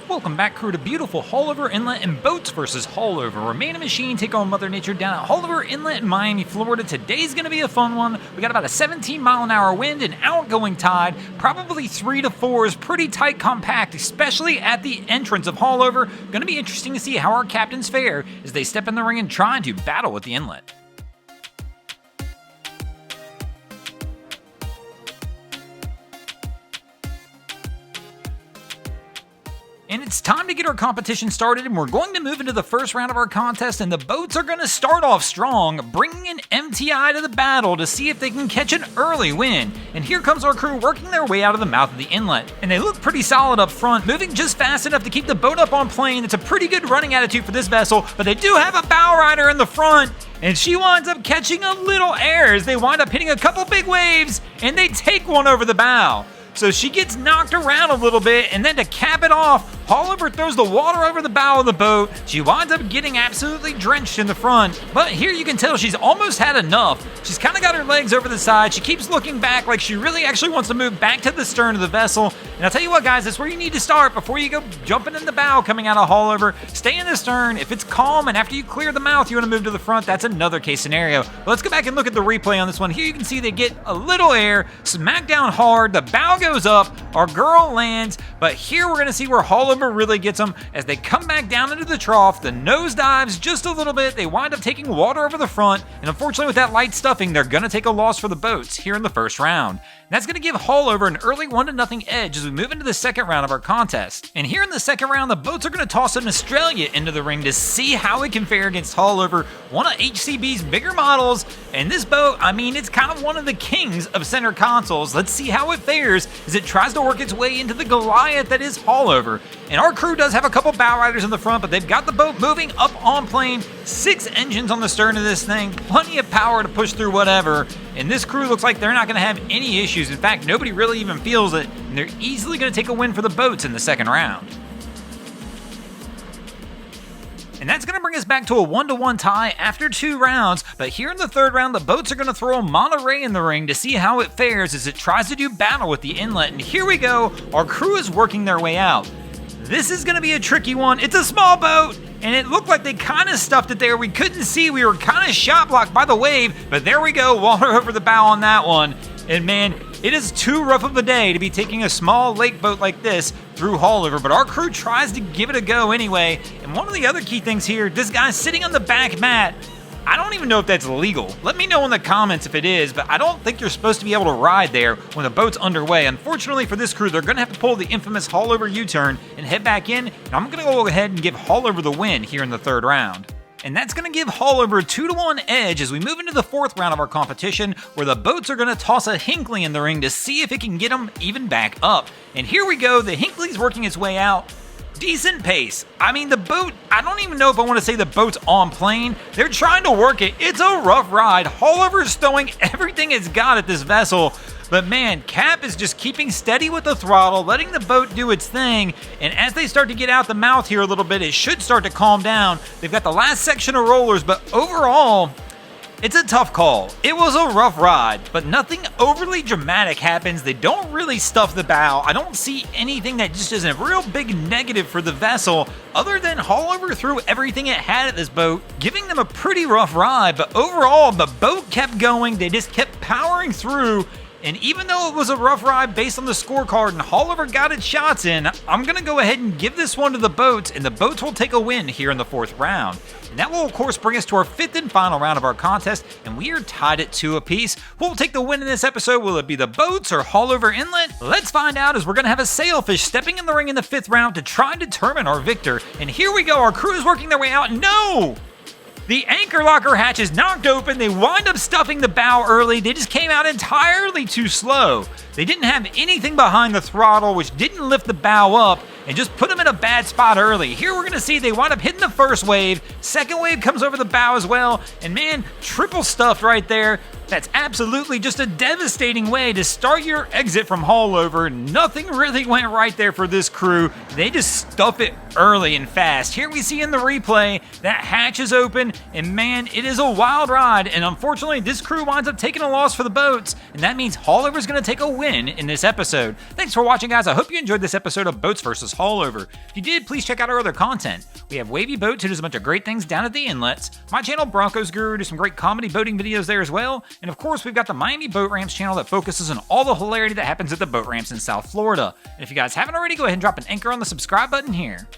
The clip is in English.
Welcome back, crew, to beautiful Haulover Inlet and Boats versus Haulover, where Man and Machine take on Mother Nature down at Haulover Inlet in Miami, Florida. Today's going to be a fun one. We got about a 17-mile-an-hour wind and outgoing tide, probably 3 to 4 is pretty tight, compact, especially at the entrance of Haulover. Going to be interesting to see how our captains fare as they step in the ring and try to battle with the inlet. And it's time to get our competition started, and we're going to move into the first round of our contest, and the boats are going to start off strong, bringing an MTI to the battle to see if they can catch an early win. And here comes our crew working their way out of the mouth of the inlet. And they look pretty solid up front, moving just fast enough to keep the boat up on plane. It's a pretty good running attitude for this vessel, but they do have a bow rider in the front, and she winds up catching a little air as they wind up hitting a couple big waves, and they take one over the bow. So she gets knocked around a little bit, and then to cap it off, Haulover throws the water over the bow of the boat. She winds up getting absolutely drenched in the front, but here you can tell she's almost had enough. She's kind of got her legs over the side. She keeps looking back like she really actually wants to move back to the stern of the vessel. And I'll tell you what, guys, that's where you need to start before you go jumping in the bow coming out of Haulover. Stay in the stern. If it's calm and after you clear the mouth, you want to move to the front, that's another case scenario. But let's go back and look at the replay on this one. Here you can see they get a little air, smack down hard, the bow goes up, our girl lands, but here we're going to see where Haulover really gets them as they come back down into the trough. The nose dives just a little bit. They wind up taking water over the front, and unfortunately with that light stuffing, they're going to take a loss for the boats here in the first round. That's going to give Haulover an early 1-0 edge as we move into the second round of our contest. And here in the second round, the boats are going to toss an Australia into the ring to see how it can fare against Haulover, one of HCB's bigger models. And this boat, I mean, it's kind of one of the kings of center consoles. Let's see how it fares as it tries to work its way into the Goliath that is Haulover. And our crew does have a couple bow riders in the front, but they've got the boat moving up on plane. 6 engines on the stern of this thing, plenty of power to push through whatever. And this crew looks like they're not going to have any issues. In fact, nobody really even feels it, and they're easily going to take a win for the boats in the second round. And that's going to bring us back to a 1-1 tie after 2 rounds, but here in the third round, the boats are going to throw Monterey in the ring to see how it fares as it tries to do battle with the inlet. And here we go, our crew is working their way out. This is going to be a tricky one. It's a small boat, and it looked like they kind of stuffed it there. We couldn't see. We were kind of shot blocked by the wave, but there we go, water over the bow on that one. And man, it is too rough of a day to be taking a small lake boat like this through Haulover, but our crew tries to give it a go anyway. And one of the other key things here, this guy's sitting on the back mat. I don't even know if that's legal. Let me know in the comments if it is, but I don't think you're supposed to be able to ride there when the boat's underway. Unfortunately for this crew, they're going to have to pull the infamous Haulover U-turn and head back in, and I'm going to go ahead and give Haulover the win here in the third round. And that's going to give Haulover a 2-1 edge as we move into the fourth round of our competition, where the boats are going to toss a Hinkley in the ring to see if it can get them even back up. And here we go, the Hinkley's working its way out. Decent pace. I mean, the boat, I don't even know if I want to say the boat's on plane. They're trying to work it. It's a rough ride. Haulover's throwing everything it's got at this vessel. But man, Cap is just keeping steady with the throttle, letting the boat do its thing. And as they start to get out the mouth here a little bit, it should start to calm down. They've got the last section of rollers, but overall, it's a tough call. It was a rough ride, but nothing overly dramatic happens. They don't really stuff the bow. I don't see anything that just is a real big negative for the vessel, other than Haulover threw everything it had at this boat, giving them a pretty rough ride. But overall, the boat kept going. They just kept powering through. And even though it was a rough ride based on the scorecard and Haulover got its shots in, I'm going to go ahead and give this one to the boats, and the boats will take a win here in the fourth round. And that will, of course, bring us to our fifth and final round of our contest, and we are tied at 2 apiece. Who will take the win in this episode? Will it be the boats or Haulover Inlet? Let's find out, as we're going to have a sailfish stepping in the ring in the 5th round to try and determine our victor. And here we go, our crew is working their way out. No! The anchor locker hatch is knocked open. They wind up stuffing the bow early. They just came out entirely too slow. They didn't have anything behind the throttle, which didn't lift the bow up and just put them in a bad spot early. Here we're going to see they wind up hitting the first wave. Second wave comes over the bow as well. And man, triple stuffed right there. That's absolutely just a devastating way to start your exit from Haulover. Nothing really went right there for this crew. They just stuff it early and fast. Here we see in the replay that hatch is open, and man, it is a wild ride. And unfortunately, this crew winds up taking a loss for the boats, and that means Haulover's going to take a win in this episode. Thanks for watching, guys. I hope you enjoyed this episode of Boats vs. Haulover. If you did, please check out our other content. We have Wavy Boats, who does a bunch of great things down at the inlets. My channel, Broncos Guru, does some great comedy boating videos there as well. And of course, we've got the Miami Boat Ramps channel that focuses on all the hilarity that happens at the boat ramps in South Florida. And if you guys haven't already, go ahead and drop an anchor on the subscribe button here.